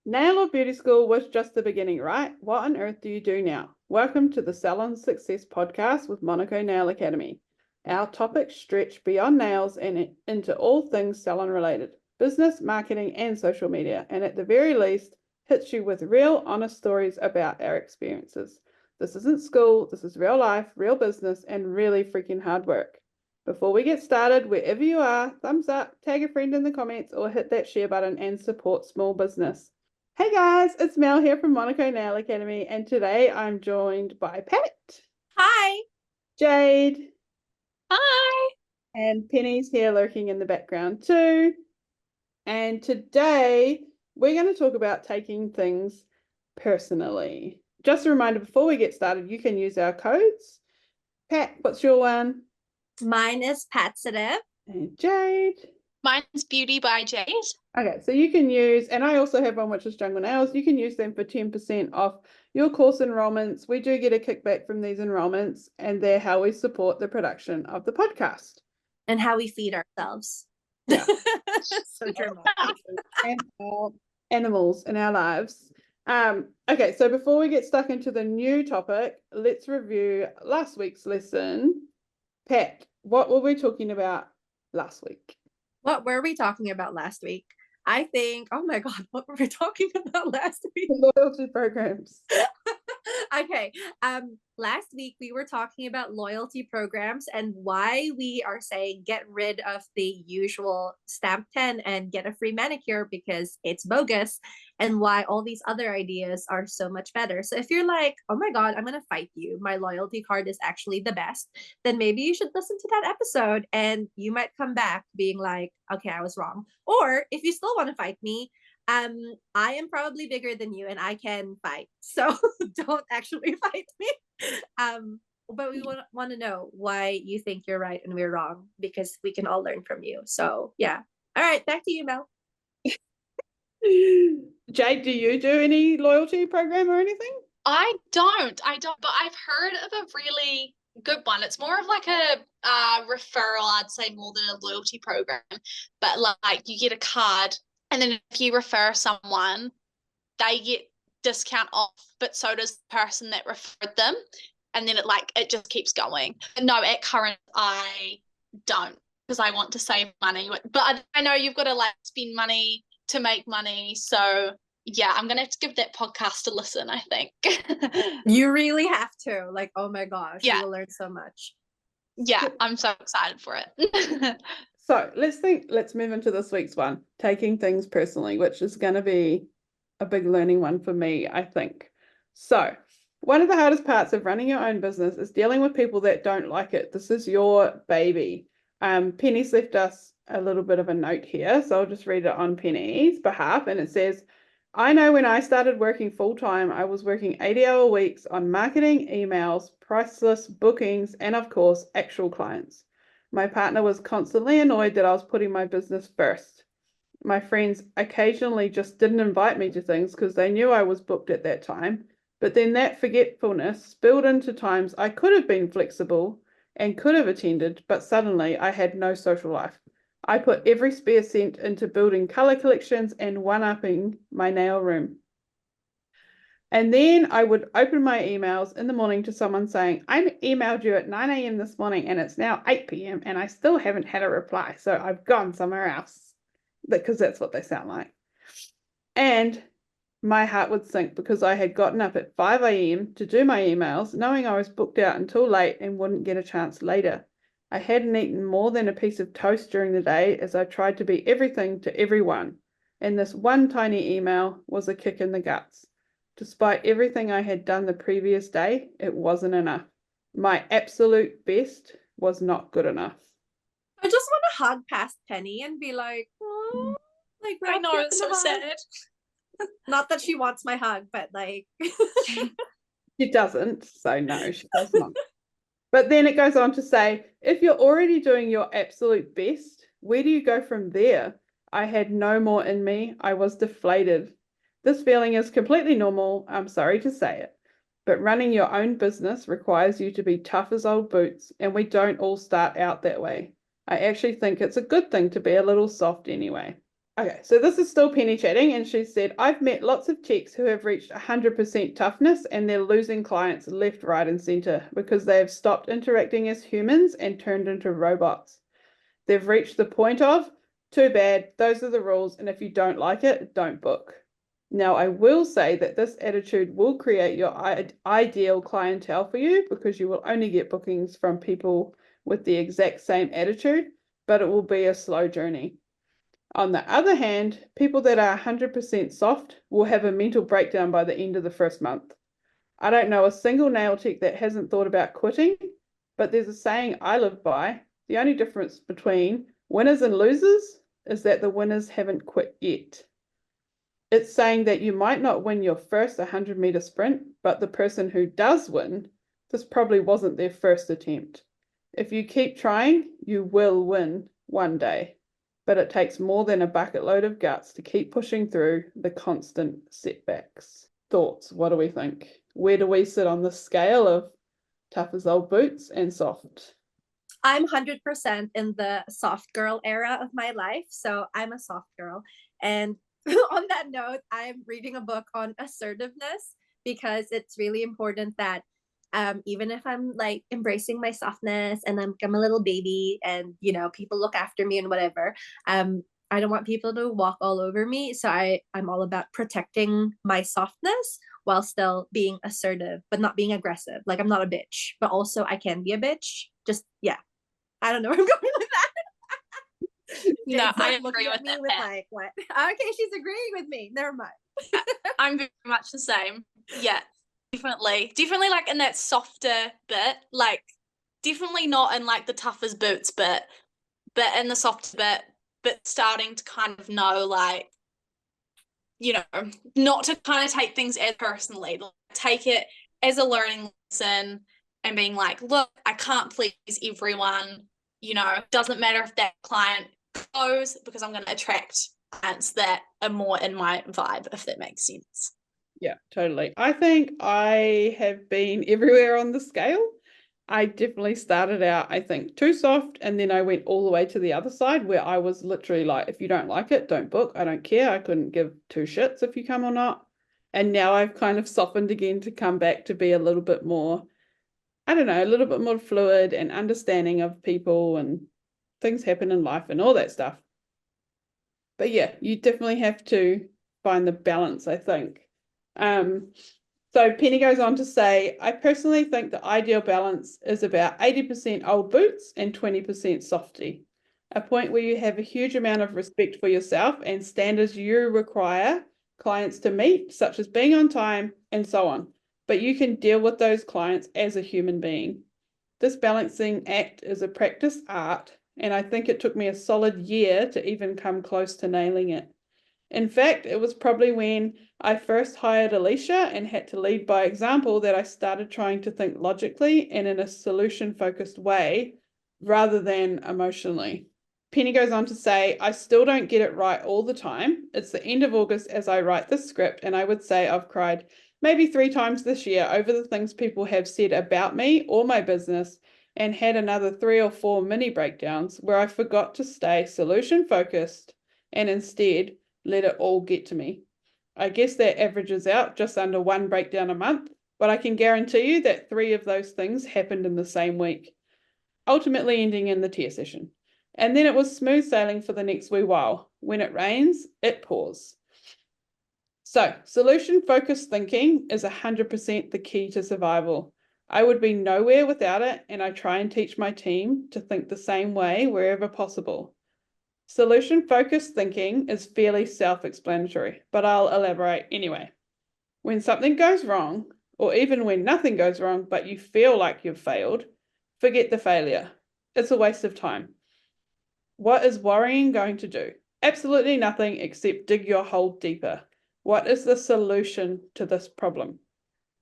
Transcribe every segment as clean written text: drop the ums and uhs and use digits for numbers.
Nail or beauty school was just the beginning, right? What on earth do you do now? Welcome to the Salon Success Podcast with Monaco Nail Academy. Our topics stretch beyond nails and into all things salon related, business, marketing, and social media, and at the very least, hits you with real, honest stories about our experiences. This isn't school, this is real life, real business, and really freaking hard work. Before we get started, wherever you are, thumbs up, tag a friend in the comments, or hit that share button and support small business. Hey guys, it's Mel here from Monaco Nail Academy, and today I'm joined by Pat. Hi. Jade. Hi. And Penny's here lurking in the background too. And today we're going to talk about taking things personally. Just a reminder before we get started, you can use our codes. Pat, what's your one? Mine is Patsative. And Jade. Mine's Beauty by Jade. Okay, so you can use, and I also have one which is Jungle Nails. You can use them for 10% off your course enrollments. We do get a kickback from these enrollments, and they're how we support the production of the podcast. And how we feed ourselves. Yeah. So dramatic. And our animals in our lives. Okay, so before we get stuck into the new topic, let's review last week's lesson. Pat, what were we talking about last week? What were we talking about last week? I think, oh my God, what were we talking about last week? Loyalty programs. Okay. Last week we were talking about loyalty programs and why we are saying get rid of the usual stamp 10 and get a free manicure because it's bogus, and why all these other ideas are so much better. So if you're like, oh my God, I'm going to fight you, my loyalty card is actually the best, then maybe you should listen to that episode and you might come back being like, okay, I was wrong. Or if you still want to fight me, I am probably bigger than you and I can fight. So don't actually fight me. But we want to know why you think you're right and we're wrong, because we can all learn from you. So yeah. All right, back to you, Mel. Jade, do you do any loyalty program or anything? I don't, but I've heard of a really good one. It's more of like a referral, I'd say, more than a loyalty program. But like you get a card, and then if you refer someone, they get discount off, but so does the person that referred them. And then it just keeps going. But no, at current, I don't, because I want to save money. But I know you've got to like spend money to make money. So yeah, I'm going to have to give that podcast a listen, I think. You really have to. Like, oh my gosh, yeah. You will learn so much. Yeah, I'm so excited for it. So let's move into this week's one, taking things personally, which is going to be a big learning one for me, I think. So one of the hardest parts of running your own business is dealing with people that don't like it. This is your baby. Penny's left us a little bit of a note here, so I'll just read it on Penny's behalf. And it says, I know when I started working full-time, I was working 80-hour weeks on marketing, emails, priceless bookings, and of course, actual clients. My partner was constantly annoyed that I was putting my business first. My friends occasionally just didn't invite me to things because they knew I was booked at that time. But then that forgetfulness spilled into times I could have been flexible and could have attended, but suddenly I had no social life. I put every spare cent into building color collections and one-upping my nail room. And then I would open my emails in the morning to someone saying, I emailed you at 9 a.m. this morning and it's now 8 p.m. and I still haven't had a reply. So I've gone somewhere else, because that's what they sound like. And my heart would sink because I had gotten up at 5 a.m. to do my emails, knowing I was booked out until late and wouldn't get a chance later. I hadn't eaten more than a piece of toast during the day as I tried to be everything to everyone. And this one tiny email was a kick in the guts. Despite everything I had done the previous day, it wasn't enough. My absolute best was not good enough. I just want to hug past Penny and be like, oh, like I know, it's so sad. Not that she wants my hug, but like She doesn't, so no, she does not. But then it goes on to say, if you're already doing your absolute best, where do you go from there? I had no more in me. I was deflated. This feeling is completely normal. I'm sorry to say it. But running your own business requires you to be tough as old boots, and we don't all start out that way. I actually think it's a good thing to be a little soft anyway. Okay, so this is still Penny chatting, and she said, I've met lots of techs who have reached 100% toughness and they're losing clients left, right, and center because they have stopped interacting as humans and turned into robots. They've reached the point of, too bad, those are the rules, and if you don't like it, don't book. Now, I will say that this attitude will create your ideal clientele for you because you will only get bookings from people with the exact same attitude, but it will be a slow journey. On the other hand, people that are 100% soft will have a mental breakdown by the end of the first month. I don't know a single nail tech that hasn't thought about quitting, but there's a saying I live by. The only difference between winners and losers is that the winners haven't quit yet. It's saying that you might not win your first 100-meter sprint, but the person who does win, this probably wasn't their first attempt. If you keep trying, you will win one day. But it takes more than a bucket load of guts to keep pushing through the constant setbacks. Thoughts? What do we think? Where do we sit on the scale of tough as old boots and soft? I'm 100% in the soft girl era of my life. So I'm a soft girl. And on that note, I'm reading a book on assertiveness because it's really important that even if I'm like embracing my softness and I'm a little baby and, you know, people look after me and whatever, I don't want people to walk all over me. So I'm all about protecting my softness while still being assertive, but not being aggressive. Like I'm not a bitch, but also I can be a bitch. Just, yeah. I don't know where I'm going with that. No, Jane's, I like, looking agree at with me that. with like, what? Okay, she's agreeing with me. Never mind. I'm very much the same. Yeah, definitely like in that softer bit, like definitely not in like the tough as boots bit, but in the softer bit, but starting to kind of know, like, you know, not to kind of take things as personally, like, take it as a learning lesson and being like, look, I can't please everyone, you know, doesn't matter if that client goes because I'm going to attract clients that are more in my vibe, if that makes sense. Yeah, totally. I think I have been everywhere on the scale. I definitely started out, I think, too soft, and then I went all the way to the other side where I was literally like, if you don't like it, don't book. I don't care. I couldn't give two shits if you come or not. And now I've kind of softened again to come back to be a little bit more, I don't know, a little bit more fluid and understanding of people and things happen in life and all that stuff. But yeah, you definitely have to find the balance, I think. So Penny goes on to say, I personally think the ideal balance is about 80% old boots and 20% softy, a point where you have a huge amount of respect for yourself and standards you require clients to meet, such as being on time and so on. But you can deal with those clients as a human being. This balancing act is a practice art, and I think it took me a solid year to even come close to nailing it. In fact, it was probably when I first hired Alicia and had to lead by example that I started trying to think logically and in a solution-focused way rather than emotionally. Penny goes on to say, I still don't get it right all the time. It's the end of August as I write this script, and I would say I've cried maybe 3 times this year over the things people have said about me or my business, and had another 3 or 4 mini breakdowns where I forgot to stay solution-focused and instead let it all get to me. I guess that averages out just under 1 breakdown a month, but I can guarantee you that 3 of those things happened in the same week, ultimately ending in the tear session. And then it was smooth sailing for the next wee while. When it rains, it pours. So, solution-focused thinking is 100% the key to survival. I would be nowhere without it, and I try and teach my team to think the same way wherever possible. Solution-focused thinking is fairly self-explanatory, but I'll elaborate anyway. When something goes wrong, or even when nothing goes wrong, but you feel like you've failed, forget the failure. It's a waste of time. What is worrying going to do? Absolutely nothing except dig your hole deeper. What is the solution to this problem?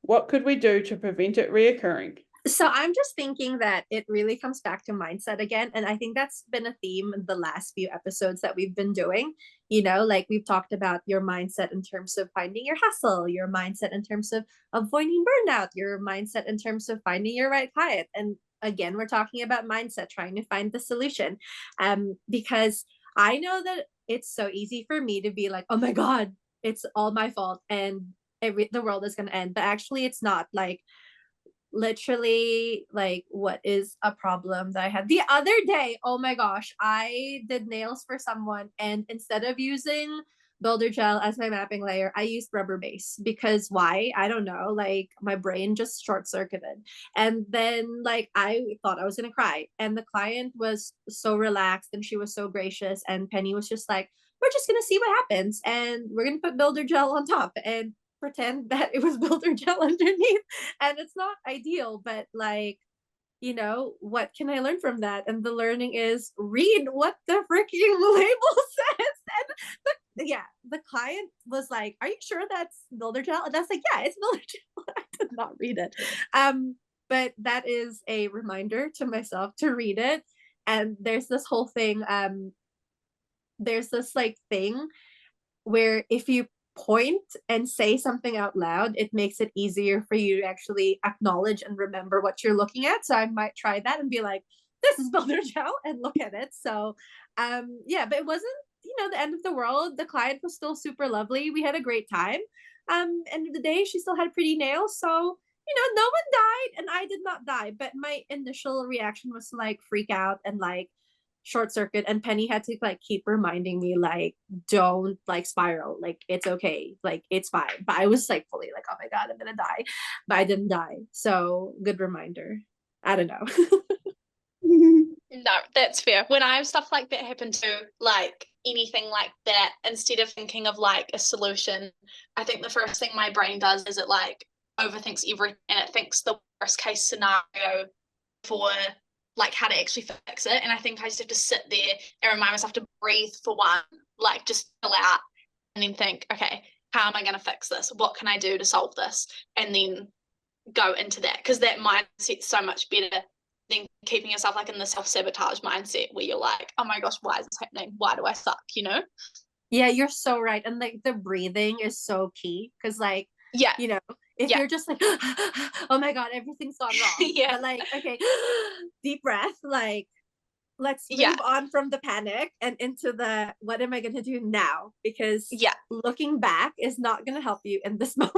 What could we do to prevent it reoccurring? So I'm just thinking that it really comes back to mindset again. And I think that's been a theme in the last few episodes that we've been doing. You know, like we've talked about your mindset in terms of finding your hustle, your mindset in terms of avoiding burnout, your mindset in terms of finding your right client. And again, we're talking about mindset, trying to find the solution. Because I know that it's so easy for me to be like, oh my God, it's all my fault and the world is going to end. But actually it's not. Like, literally, like, what is a problem that I had the other day? Oh my gosh, I did nails for someone, and instead of using builder gel as my mapping layer, I used rubber base. Because why? I don't know, like my brain just short circuited. And then, like, I thought I was gonna cry, and the client was so relaxed and she was so gracious, and Penny was just like, we're just gonna see what happens, and we're gonna put builder gel on top and pretend that it was builder gel underneath. And it's not ideal, but like, what can I learn from that? And the learning is read what the freaking label says. And the client was like, are you sure that's builder gel? And I was like, yeah, it's builder gel. I did not read it. But that is a reminder to myself to read it. And there's this whole thing, there's this like thing where if you point and say something out loud, it makes it easier for you to actually acknowledge and remember what you're looking at. So I might try that and be like, this is builder gel, and look at it. So but it wasn't, the end of the world. The client was still super lovely. We had a great time. End of the day, she still had pretty nails. So, no one died and I did not die. But my initial reaction was to like freak out and like short circuit, and Penny had to like keep reminding me, like, don't like spiral, like it's okay, like it's fine. But I was like fully like, oh my God, I'm gonna die. But I didn't die. So good reminder. I don't know. No, that's fair. When I have stuff like that happen to, like anything like that, instead of thinking of like a solution, I think the first thing my brain does is it like overthinks everything, and it thinks the worst case scenario for like how to actually fix it. And I think I just have to sit there and remind myself to breathe for one, like just chill out, and then think, okay, how am I going to fix this? What can I do to solve this? And then go into that, because that mindset's so much better than keeping yourself like in the self-sabotage mindset where you're like, oh my gosh, why is this happening? Why do I suck? Yeah, you're so right. And like the breathing is so key, because like, Yeah. If you're just like, oh my God, everything's gone wrong. Yeah. But like, okay, deep breath, like, let's move on from the panic and into the, what am I going to do now? Because looking back is not going to help you in this moment.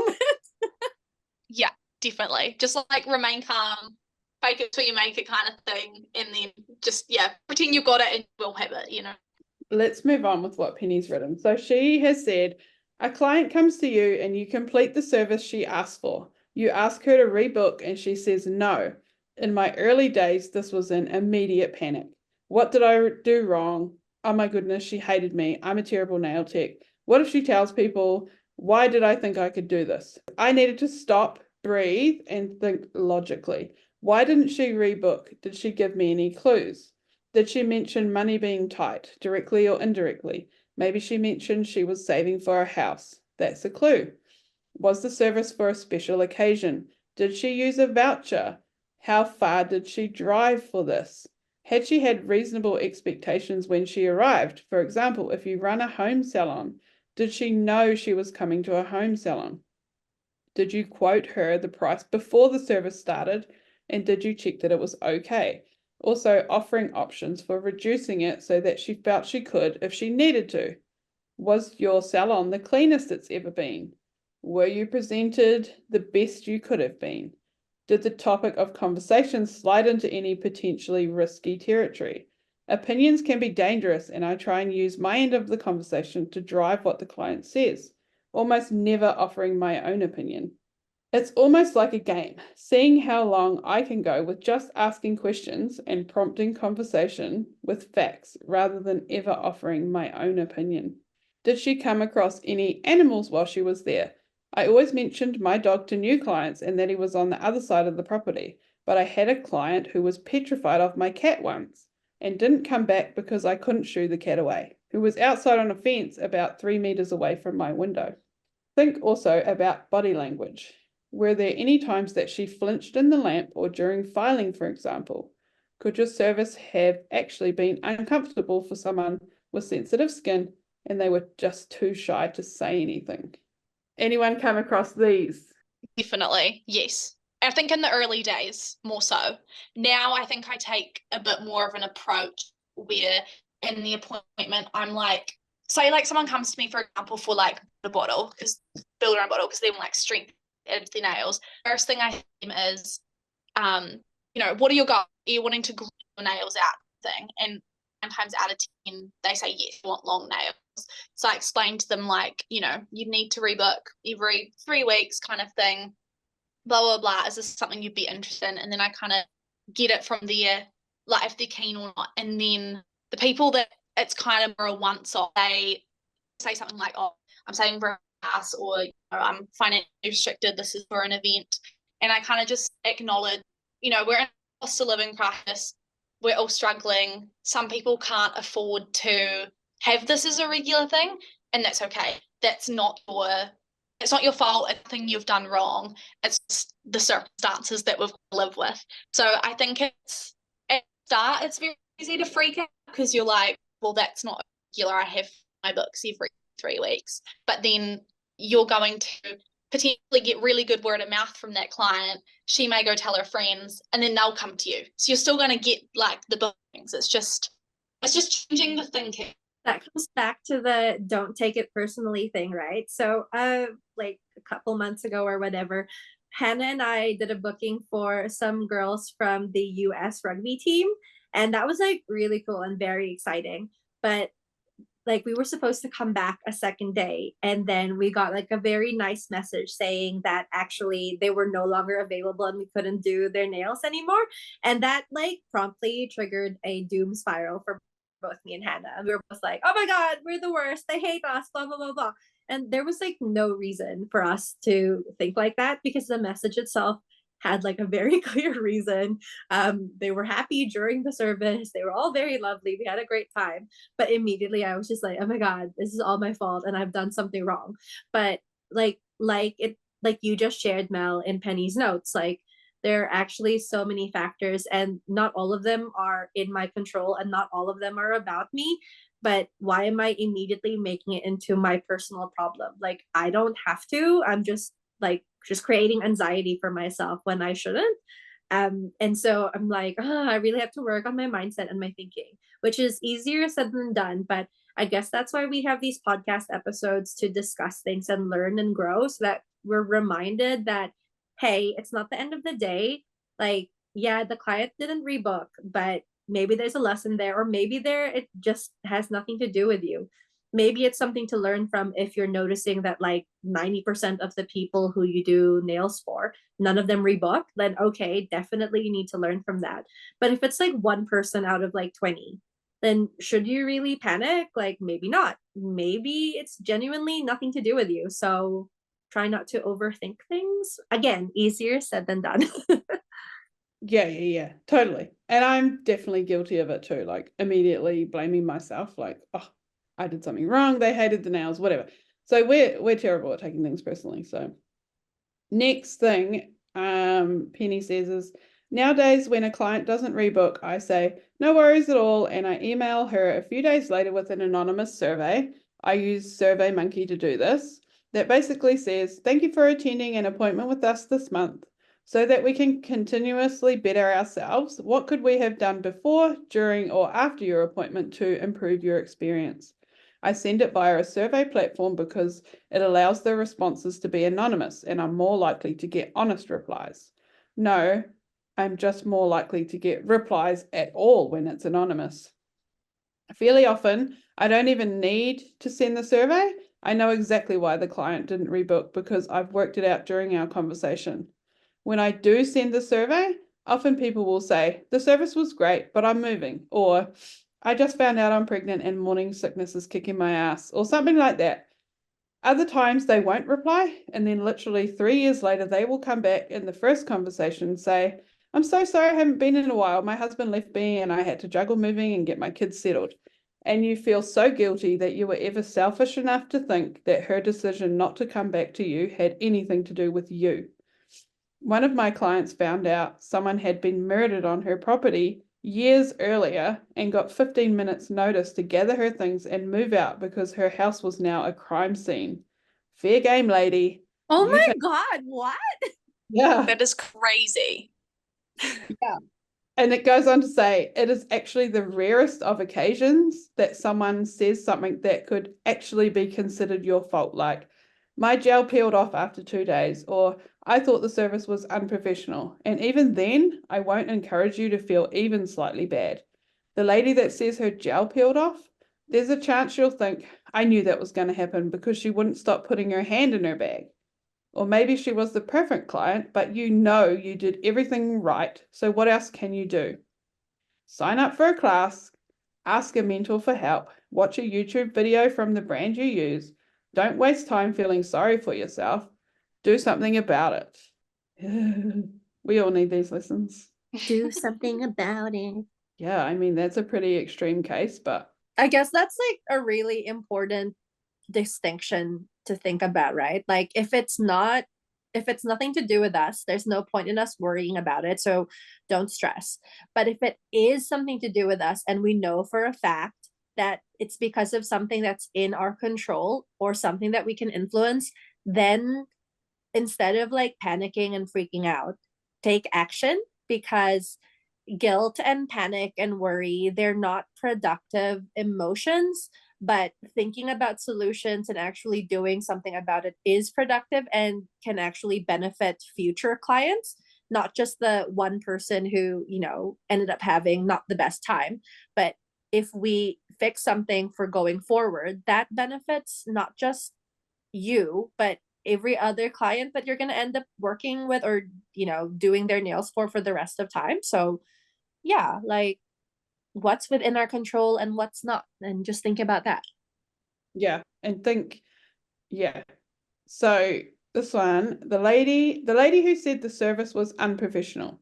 Yeah, definitely. Just like remain calm, fake it till you make it kind of thing. And then just, pretend you got it and you will have it, Let's move on with what Penny's written. So she has said, a client comes to you and you complete the service she asked for. You ask her to rebook and she says no. In my early days, this was an immediate panic. What did I do wrong? Oh my goodness, she hated me. I'm a terrible nail tech. What if she tells people, why did I think I could do this? I needed to stop, breathe, and think logically. Why didn't she rebook? Did she give me any clues? Did she mention money being tight, directly or indirectly? Maybe she mentioned she was saving for a house. That's a clue. Was the service for a special occasion? Did she use a voucher? How far did she drive for this? Had she had reasonable expectations when she arrived? For example, if you run a home salon, did she know she was coming to a home salon? Did you quote her the price before the service started? And did you check that it was okay? Also offering options for reducing it so that she felt she could if she needed to. Was your salon the cleanest it's ever been? Were you presented the best you could have been? Did the topic of conversation slide into any potentially risky territory? Opinions can be dangerous, and I try and use my end of the conversation to drive what the client says, almost never offering my own opinion. It's almost like a game, seeing how long I can go with just asking questions and prompting conversation with facts rather than ever offering my own opinion. Did she come across any animals while she was there? I always mentioned my dog to new clients and that he was on the other side of the property, but I had a client who was petrified of my cat once and didn't come back because I couldn't shoo the cat away, who was outside on a fence about 3 meters away from my window. Think also about body language. Were there any times that she flinched in the lamp or during filing, for example? Could your service have actually been uncomfortable for someone with sensitive skin and they were just too shy to say anything? Anyone come across these? Definitely, yes. I think in the early days, more so. Now I think I take a bit more of an approach where in the appointment, I'm like say like someone comes to me, for example, for like a bottle, because build around bottle, because they want like strength into their nails. First thing I ask them is, what are your goals? Are you wanting to grow your nails out thing? And 9 times out of 10, they say yes, you want long nails. So I explained to them like, you need to rebook every 3 weeks kind of thing, blah, blah, blah. Is this something you'd be interested in? And then I kind of get it from there, like if they're keen or not. And then the people that it's kind of more a once off, they say something like, oh, I'm saving for a house, or I'm financially restricted, this is for an event. And I kind of just acknowledge, we're in a cost of living crisis, we're all struggling, some people can't afford to have this as a regular thing, and that's okay. It's not your fault, it's a thing you've done wrong, it's just the circumstances that we've lived with. So I think at the start it's very easy to freak out, because you're like, well, that's not regular, I have my books every 3 weeks. But then you're going to potentially get really good word of mouth from that client. She may go tell her friends, and then they'll come to you. So you're still going to get like the bookings. It's just changing the thinking. That comes back to the don't take it personally thing, right? So like a couple months ago or whatever, Hannah and I did a booking for some girls from the US rugby team, and that was like really cool and very exciting. But like we were supposed to come back a second day, and then we got like a very nice message saying that actually they were no longer available and we couldn't do their nails anymore. And that like promptly triggered a doom spiral for both me and Hannah. And we were both like, oh my God, we're the worst, they hate us, blah blah blah blah. And there was like no reason for us to think like that, because the message itself had like a very clear reason. They were happy during the service, they were all very lovely, we had a great time. But immediately I was just like, oh my God, this is all my fault and I've done something wrong. But like you just shared, Mel, in Penny's notes, like there are actually so many factors, and not all of them are in my control, and not all of them are about me. But why am I immediately making it into my personal problem? Like, I don't have to. I'm just creating anxiety for myself when I shouldn't. And so I'm like, I really have to work on my mindset and my thinking, which is easier said than done. But I guess that's why we have these podcast episodes, to discuss things and learn and grow, so that we're reminded that, hey, it's not the end of the day. Like, yeah, the client didn't rebook, but maybe there's a lesson there, or maybe it just has nothing to do with you. Maybe it's something to learn from if you're noticing that like 90% of the people who you do nails for, none of them rebook, then okay, definitely you need to learn from that. But if it's like one person out of like 20, then should you really panic? Like, maybe not. Maybe it's genuinely nothing to do with you. So try not to overthink things. Again, easier said than done. Yeah, totally. And I'm definitely guilty of it too, like immediately blaming myself, like, oh, I did something wrong, they hated the nails, whatever. So we're terrible at taking things personally. So next thing Penny says is, nowadays when a client doesn't rebook, I say no worries at all, and I email her a few days later with an anonymous survey. I use SurveyMonkey to do this, that basically says, thank you for attending an appointment with us this month. So that we can continuously better ourselves, what could we have done before, during, or after your appointment to improve your experience? I send it via a survey platform because it allows the responses to be anonymous, and I'm more likely to get honest replies. No, I'm just more likely to get replies at all when it's anonymous. Fairly often, I don't even need to send the survey. I know exactly why the client didn't rebook because I've worked it out during our conversation. When I do send the survey, often people will say, the service was great, but I'm moving, or I just found out I'm pregnant and morning sickness is kicking my ass, or something like that. Other times they won't reply, and then literally 3 years later, they will come back in the first conversation and say, I'm so sorry, I haven't been in a while. My husband left me and I had to juggle moving and get my kids settled. And you feel so guilty that you were ever selfish enough to think that her decision not to come back to you had anything to do with you. One of my clients found out someone had been murdered on her property years earlier and got 15 minutes notice to gather her things and move out because her house was now a crime scene. Fair game, lady. Oh my God, what? Yeah. That is crazy. Yeah. And it goes on to say, it is actually the rarest of occasions that someone says something that could actually be considered your fault, like, my gel peeled off after 2 days, or I thought the service was unprofessional. And even then, I won't encourage you to feel even slightly bad. The lady that says her gel peeled off, there's a chance she'll think, I knew that was going to happen because she wouldn't stop putting her hand in her bag. Or maybe she was the perfect client, but you know you did everything right, so what else can you do? Sign up for a class, ask a mentor for help, watch a YouTube video from the brand you use. Don't waste time feeling sorry for yourself. Do something about it. We all need these lessons. Do something about it. Yeah, I mean, that's a pretty extreme case, but I guess that's like a really important distinction to think about, right? Like if it's nothing to do with us, there's no point in us worrying about it. So don't stress. But if it is something to do with us and we know for a fact that it's because of something that's in our control or something that we can influence, then instead of like panicking and freaking out, take action, because guilt and panic and worry, they're not productive emotions, but thinking about solutions and actually doing something about it is productive and can actually benefit future clients, not just the one person who, ended up having not the best time. But if we fix something for going forward, that benefits not just you, but every other client that you're going to end up working with or, doing their nails for the rest of time. So yeah, like what's within our control and what's not, and just think about that. yeah, and think, yeah. So this one, the lady who said the service was unprofessional.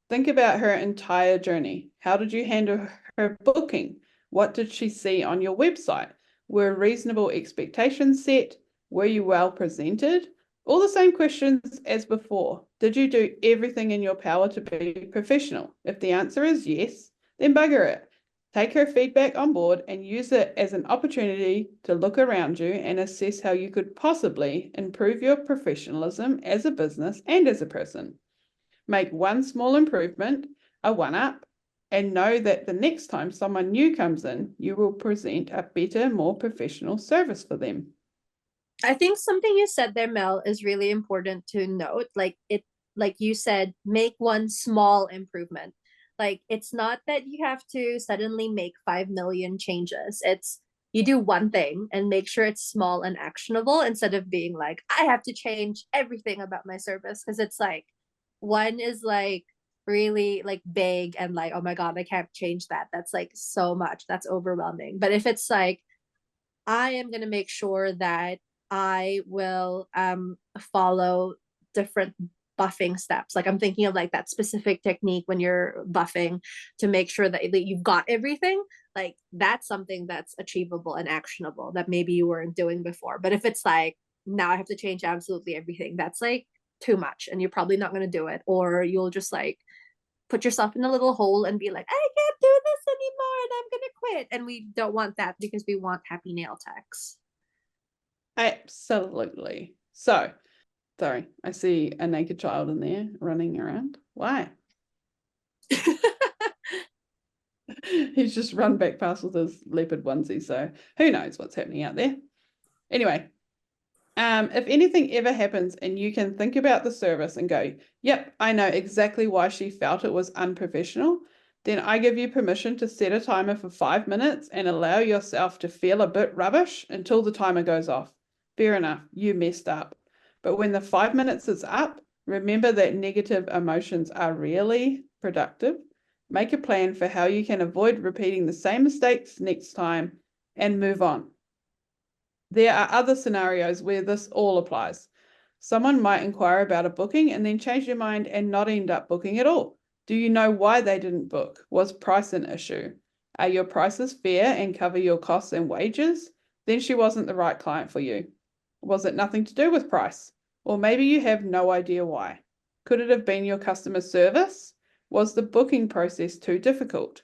Think about her entire journey. How did you handle her booking? What did she see on your website? Were reasonable expectations set? Were you well presented? All the same questions as before. Did you do everything in your power to be professional? If the answer is yes, then bugger it. Take her feedback on board and use it as an opportunity to look around you and assess how you could possibly improve your professionalism as a business and as a person. Make one small improvement, a one-up, and know that the next time someone new comes in, you will present a better, more professional service for them. I think something you said there, Mel, is really important to note. Like you said, make one small improvement. Like it's not that you have to suddenly make 5 million changes. It's you do one thing and make sure it's small and actionable instead of being like, I have to change everything about my service. Because it's like one is like really like big and like, oh my God, I can't change that. That's like so much. That's overwhelming. But if it's like, I am going to make sure that I will follow different buffing steps. Like I'm thinking of like that specific technique when you're buffing to make sure that you've got everything. Like that's something that's achievable and actionable that maybe you weren't doing before. But if it's like, now I have to change absolutely everything, that's like too much and you're probably not going to do it. Or you'll just like put yourself in a little hole and be like, I can't do this anymore and I'm going to quit. And we don't want that because we want happy nail techs. Absolutely. So, sorry, I see a naked child in there running around. Why? He's just run back past with his leopard onesie, so who knows what's happening out there. Anyway, if anything ever happens and you can think about the service and go, yep, I know exactly why she felt it was unprofessional, then I give you permission to set a timer for 5 minutes and allow yourself to feel a bit rubbish until the timer goes off. Fair enough, you messed up. But when the 5 minutes is up, remember that negative emotions are really productive. Make a plan for how you can avoid repeating the same mistakes next time and move on. There are other scenarios where this all applies. Someone might inquire about a booking and then change their mind and not end up booking at all. Do you know why they didn't book? Was price an issue? Are your prices fair and cover your costs and wages? Then she wasn't the right client for you. Was it nothing to do with price? Or maybe you have no idea why. Could it have been your customer service? Was the booking process too difficult?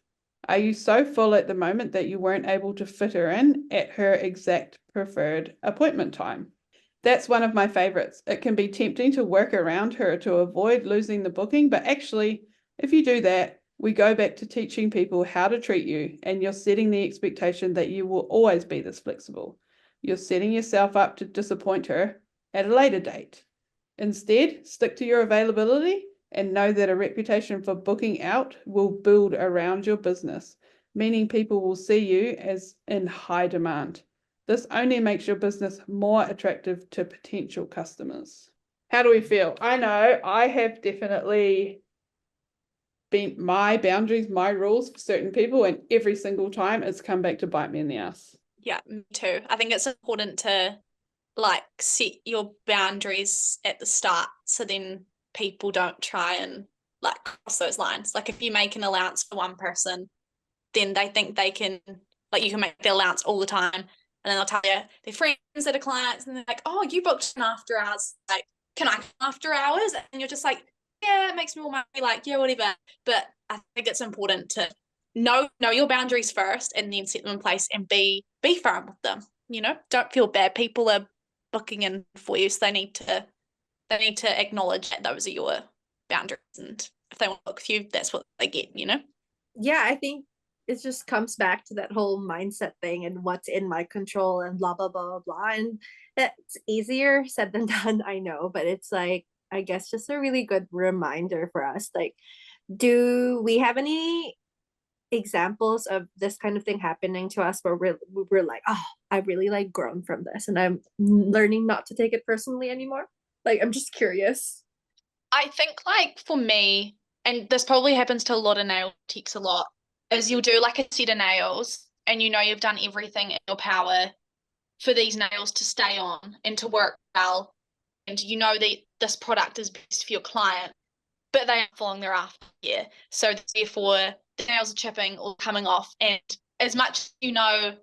Are you so full at the moment that you weren't able to fit her in at her exact preferred appointment time? That's one of my favorites. It can be tempting to work around her to avoid losing the booking, but actually, if you do that, We go back to teaching people how to treat you, and you're setting the expectation that you will always be this flexible. You're setting yourself up to disappoint her at a later date. Instead, stick to your availability and know that a reputation for booking out will build around your business, meaning people will see you as in high demand. This only makes your business more attractive to potential customers. How do we feel? I know I have definitely been my boundaries, my rules for certain people, and every single time it's come back to bite me in the ass. Yeah, me too. I think it's important to like set your boundaries at the start, so then people don't try and like cross those lines. Like if you make an allowance for one person, then they think they can, like you can make the allowance all the time, and then they'll tell you their friends that are clients, and they're like, oh, you booked an after hours, like, can I come after hours? And you're just like, yeah, it makes me more money, like, yeah, whatever. But I think it's important to know your boundaries first, and then set them in place and be firm with them. You know, don't feel bad. People are booking in for you, so they need to acknowledge that those are your boundaries, and if they want to book with you, that's what they get, you know. Yeah, I think it just comes back to that whole mindset thing and what's in my control and blah blah blah blah blah. And that's easier said than done, I know, but it's like, I guess, just a really good reminder for us. Like, do we have any examples of this kind of thing happening to us where we're like, oh, I really like grown from this and I'm learning not to take it personally anymore? Like, I'm just curious. I think like for me, and this probably happens to a lot of nail techs a lot, is you'll do like a set of nails and you know you've done everything in your power for these nails to stay on and to work well, and you know that this product is best for your client, but they aren't following their after. Yeah. So therefore the nails are chipping or coming off, and as much as you know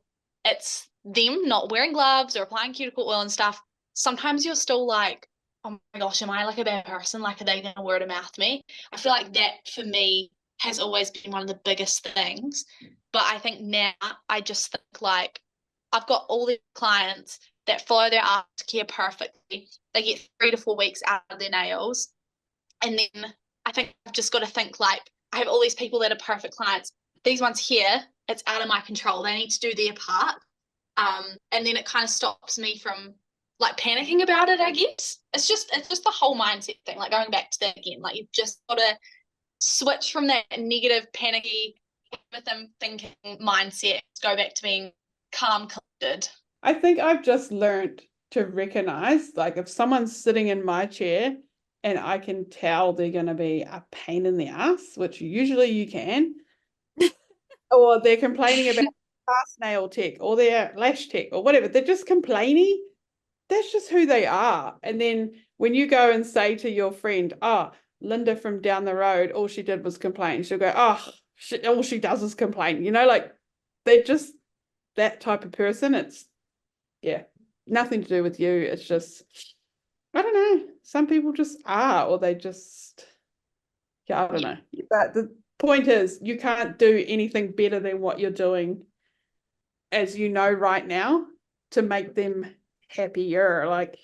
it's them not wearing gloves or applying cuticle oil and stuff, sometimes you're still like, oh my gosh, am I like a bad person? Like, are they going to word of mouth me? I feel like that for me has always been one of the biggest things. But I think now I just think like I've got all these clients that follow their aftercare perfectly. They get 3 to 4 weeks out of their nails. And then I think I've just got to think like, I have all these people that are perfect clients. These ones here, it's out of my control. They need to do their part. And then it kind of stops me from like panicking about it, I guess. It's just the whole mindset thing, like going back to that again. Like you've just got to switch from that negative, panicky, with them thinking mindset, go back to being calm, collected. I think I've just learned to recognize, like, if someone's sitting in my chair and I can tell they're going to be a pain in the ass, which usually you can, or they're complaining about past nail tech or their lash tech or whatever, they're just complaining. That's just who they are. And then when you go and say to your friend, oh, Linda from down the road, all she did was complain, she'll go, oh, all she does is complain. You know, like, they're just that type of person. It's, yeah, nothing to do with you. It's just, I don't know. Some people just are, or they just, yeah, I don't know. But the point is, you can't do anything better than what you're doing, as you know right now, to make them happier. Like,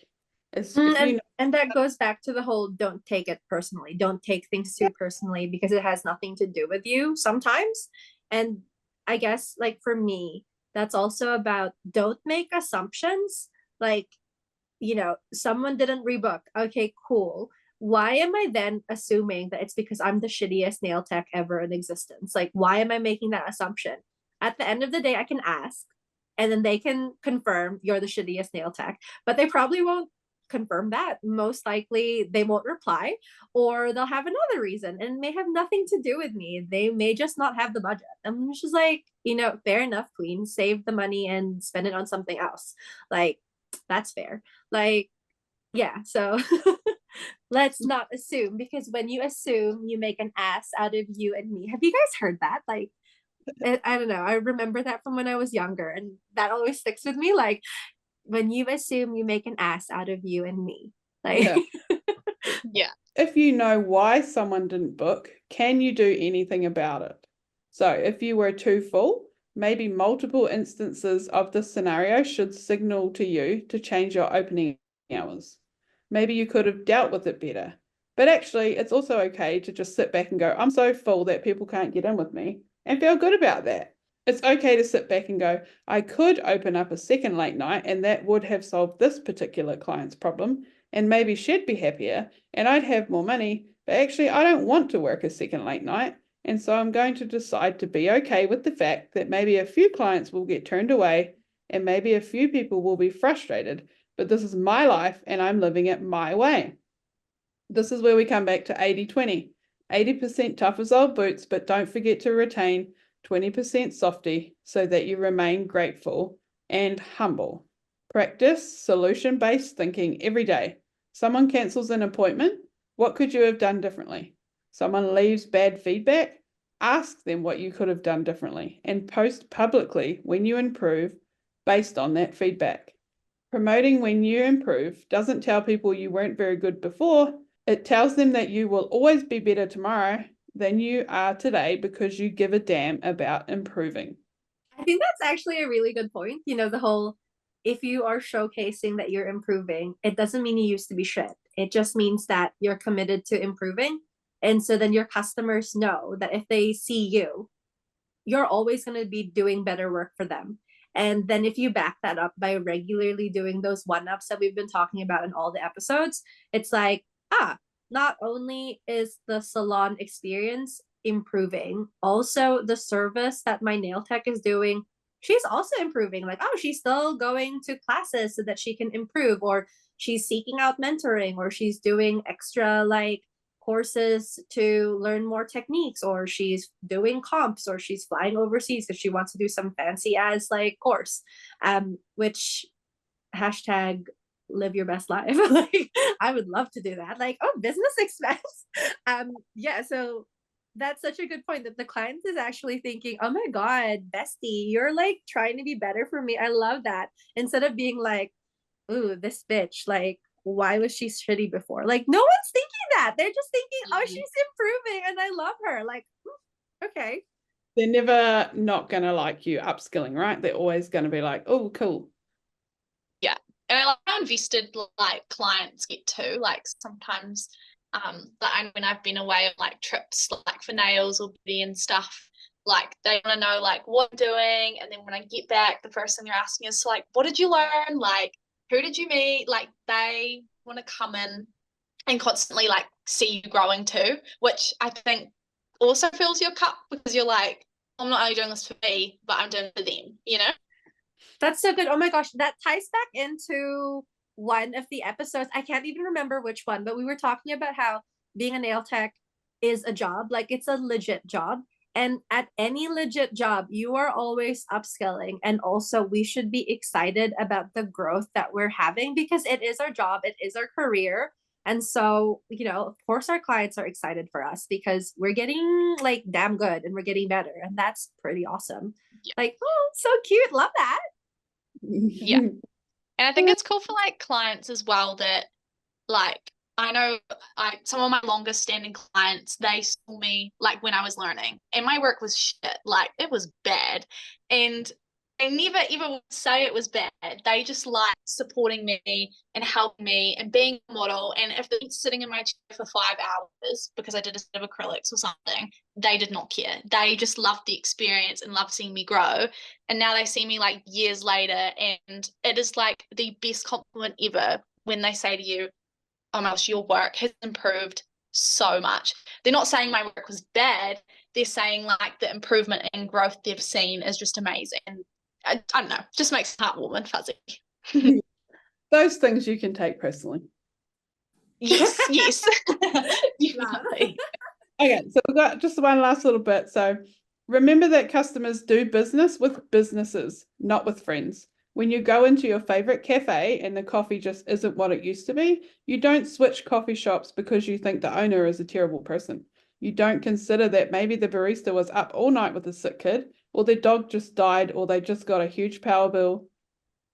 it's, and that goes back to the whole don't take it personally. Don't take things too personally, because it has nothing to do with you sometimes. And I guess, like, for me, that's also about don't make assumptions. Like, you know, someone didn't rebook. Okay, cool. Why am I then assuming that it's because I'm the shittiest nail tech ever in existence? Like, why am I making that assumption? At the end of the day, I can ask, and then they can confirm you're the shittiest nail tech, but they probably won't confirm that. Most likely they won't reply, or they'll have another reason and it may have nothing to do with me. They may just not have the budget. I'm just like, you know, fair enough, queen, save the money and spend it on something else. Like, that's fair. Like, yeah, so let's not assume, because when you assume, you make an ass out of you and me. Have you guys heard that? Like, I don't know, I remember that from when I was younger, and that always sticks with me. Like, when you assume, you make an ass out of you and me. Like, yeah. Yeah. If you know why someone didn't book, can you do anything about it? So if you were too full, maybe multiple instances of this scenario should signal to you to change your opening hours. Maybe you could have dealt with it better. But actually, it's also okay to just sit back and go, I'm so full that people can't get in with me, and feel good about that. It's okay to sit back and go, I could open up a second late night and that would have solved this particular client's problem, and maybe she'd be happier and I'd have more money, but actually I don't want to work a second late night. And so I'm going to decide to be okay with the fact that maybe a few clients will get turned away and maybe a few people will be frustrated, but this is my life and I'm living it my way. This is where we come back to 80-20. 80% tough as old boots, but don't forget to retain 20% softy so that you remain grateful and humble. Practice solution-based thinking every day. Someone cancels an appointment. What could you have done differently? Someone leaves bad feedback. Ask them what you could have done differently and post publicly when you improve based on that feedback. Promoting when you improve doesn't tell people you weren't very good before. It tells them that you will always be better tomorrow than you are today because you give a damn about improving. I think that's actually a really good point. The whole, if you are showcasing that you're improving, it doesn't mean you used to be shit. It just means that you're committed to improving. And so then your customers know that if they see you, you're always going to be doing better work for them. And then if you back that up by regularly doing those one-ups that we've been talking about in all the episodes, it's like, not only is the salon experience improving, also the service that my nail tech is doing, she's also improving. Like, she's still going to classes so that she can improve, or she's seeking out mentoring, or she's doing extra courses to learn more techniques, or she's doing comps, or she's flying overseas because she wants to do some fancy ass course, which hashtag live your best life. I would love to do that. Business expense. So that's such a good point, that the client is actually thinking, oh my God, bestie, you're trying to be better for me. I love that. Instead of being like, ooh, this bitch, why was she shitty before? No one's thinking that. They're just thinking, oh, she's improving and I love her. Okay. They're never not going to like you upskilling, right? They're always going to be like, oh, cool. Yeah. And how invested clients get too. Sometimes when I've been away on trips for nails or beauty and stuff, they want to know what I'm doing, and then when I get back, the first thing they're asking is what did you learn? Who did you meet? They want to come in and constantly see you growing too, which I think also fills your cup, because you're I'm not only doing this for me, but I'm doing it for them, That's so good. Oh my gosh, that ties back into one of the episodes. I can't even remember which one, but we were talking about how being a nail tech is a job. It's a legit job. And at any legit job, you are always upskilling. And also, we should be excited about the growth that we're having, because it is our job, it is our career. And so, of course, our clients are excited for us because we're getting damn good and we're getting better. And that's pretty awesome. Yeah. Oh, so cute. Love that. Yeah. And I think it's cool for clients as well that I know some of my longest standing clients, they saw me when I was learning and my work was shit. It was bad. And they never ever would say it was bad. They just supporting me and helping me and being a model. And if they're sitting in my chair for 5 hours because I did a set of acrylics or something, they did not care. They just loved the experience and loved seeing me grow. And now they see me years later, and it is the best compliment ever when they say to you, oh my gosh, your work has improved so much. They're not saying my work was bad. They're saying the improvement and growth they've seen is just amazing. And I don't know, just makes the heart warm and fuzzy. Those things you can take personally. Yes. Definitely. Okay, so we've got just one last little bit. So remember that customers do business with businesses, not with friends. When you go into your favorite cafe and the coffee just isn't what it used to be, you don't switch coffee shops because you think the owner is a terrible person. You don't consider that maybe the barista was up all night with a sick kid, or their dog just died, or they just got a huge power bill.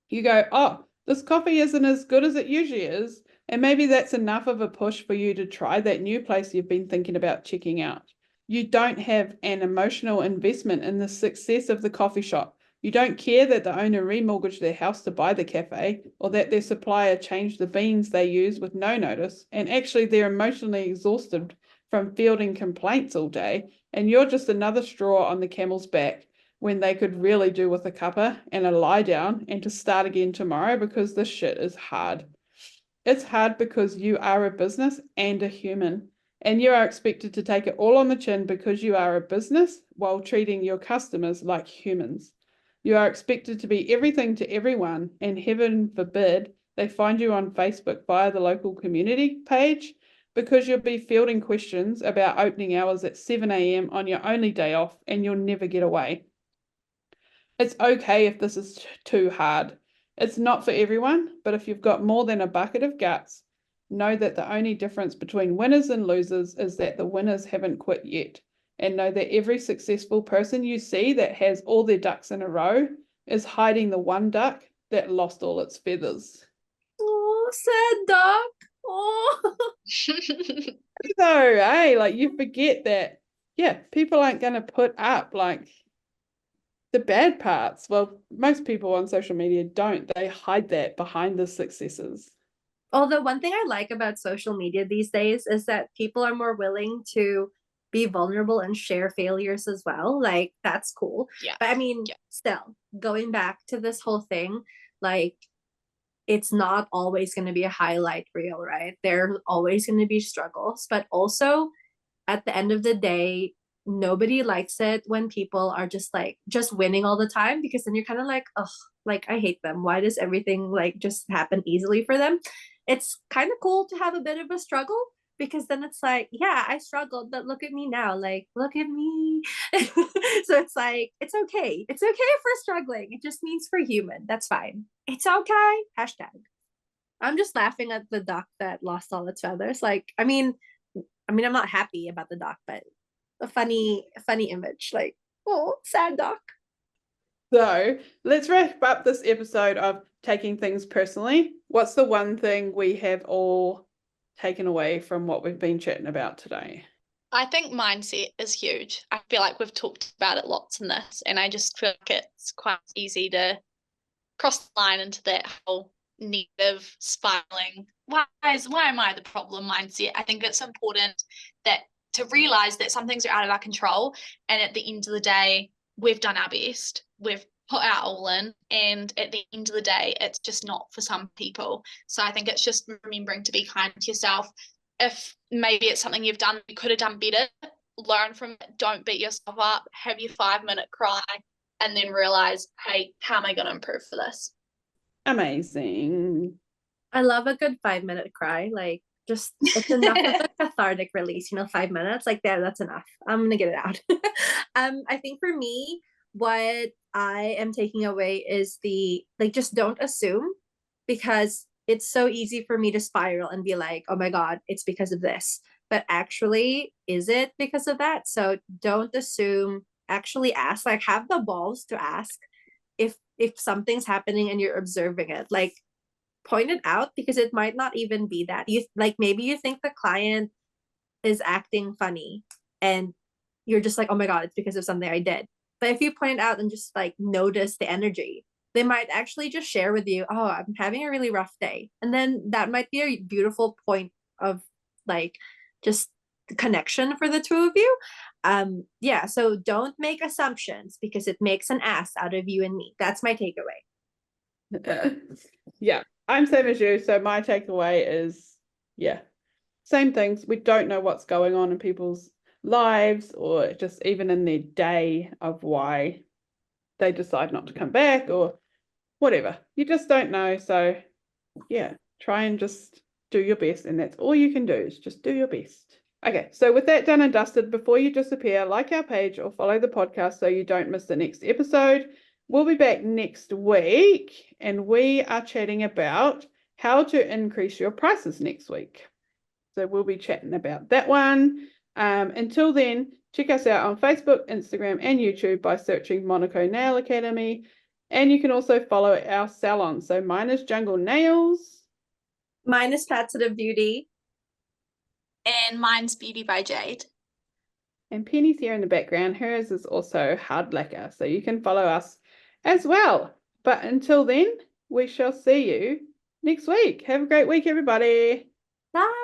You go, oh, this coffee isn't as good as it usually is, and maybe that's enough of a push for you to try that new place you've been thinking about checking out. You don't have an emotional investment in the success of the coffee shop. You don't care that the owner remortgaged their house to buy the cafe, or that their supplier changed the beans they use with no notice, and actually they're emotionally exhausted from fielding complaints all day, and you're just another straw on the camel's back when they could really do with a cuppa and a lie down and to start again tomorrow, because this shit is hard. It's hard because you are a business and a human, and you are expected to take it all on the chin because you are a business while treating your customers like humans. You are expected to be everything to everyone, and heaven forbid they find you on Facebook via the local community page, because you'll be fielding questions about opening hours at 7 a.m. on your only day off, and you'll never get away. It's okay if this is too hard. It's not for everyone, but if you've got more than a bucket of guts, know that the only difference between winners and losers is that the winners haven't quit yet. And know that every successful person you see that has all their ducks in a row is hiding the one duck that lost all its feathers. Oh, sad duck. Oh. So, hey, like you forget that, yeah, people aren't going to put up like the bad parts. Well, most people on social media don't. They hide that behind the successes. Although one thing I like about social media these days is that people are more willing to be vulnerable and share failures as well. Like, that's cool. Yeah. But I mean, still, going back to this whole thing, like, it's not always going to be a highlight reel, right? There are always going to be struggles, but also at the end of the day, nobody likes it when people are just winning all the time, because then you're kind of like, oh, like I hate them. Why does everything like just happen easily for them? It's kind of cool to have a bit of a struggle, because then it's like, yeah, I struggled, but look at me now, like look at me. So it's like, it's okay if we're struggling. It just means we're human. That's fine. It's okay. Hashtag. I'm just laughing at the duck that lost all its feathers. Like, I mean I'm not happy about the duck, but a funny image. Like, oh, sad duck. So let's wrap up this episode of Taking Things Personally. What's the one thing we have all taken away from what we've been chatting about today? I think mindset is huge. I feel like we've talked about it lots in this, and I just feel like it's quite easy to cross the line into that whole negative spiraling. Why am I the problem mindset? I think it's important that to realize that some things are out of our control, and at the end of the day, we've done our best. We've put our all in, and at the end of the day, it's just not for some people. So I think it's just remembering to be kind to yourself. If maybe it's something you've done you could have done better, learn from it. Don't beat yourself up. Have your 5-minute cry, and then realize, hey, how am I going to improve for this? Amazing. I love a good 5-minute cry. Like, just it's enough of a cathartic release, 5 minutes. Like, that's enough. I'm gonna get it out. I think for me, what I am taking away is just don't assume, because it's so easy for me to spiral and be like, oh my God, it's because of this. But actually, is it because of that? So don't assume, actually ask, like have the balls to ask if something's happening and you're observing it. Like, point it out, because it might not even be that. You like, maybe you think the client is acting funny and you're just like, oh my God, it's because of something I did. But if you point it out and just like notice the energy, they might actually just share with you, oh, I'm having a really rough day. And then that might be a beautiful point of like just the connection for the two of you. Yeah, so don't make assumptions, because it makes an ass out of you and me. That's my takeaway. Yeah, I'm same as you. So my takeaway is, yeah, same things. We don't know what's going on in people's lives, or just even in their day, of why they decide not to come back or whatever. You just don't know. So yeah, try and just do your best, and that's all you can do, is just do your best. Okay, so with that done and dusted, before you disappear, like our page or follow the podcast so you don't miss the next episode. We'll be back next week, and we are chatting about how to increase your prices next week. So we'll be chatting about that one. Until then, check us out on Facebook, Instagram, and YouTube by searching Monaco Nail Academy. And you can also follow our salon. So mine is Jungle Nails. Mine is Platinum Beauty. And mine's Beauty by Jade. And Penny's here in the background. Hers is also Hard Lacquer. So you can follow us as well. But until then, we shall see you next week. Have a great week, everybody. Bye.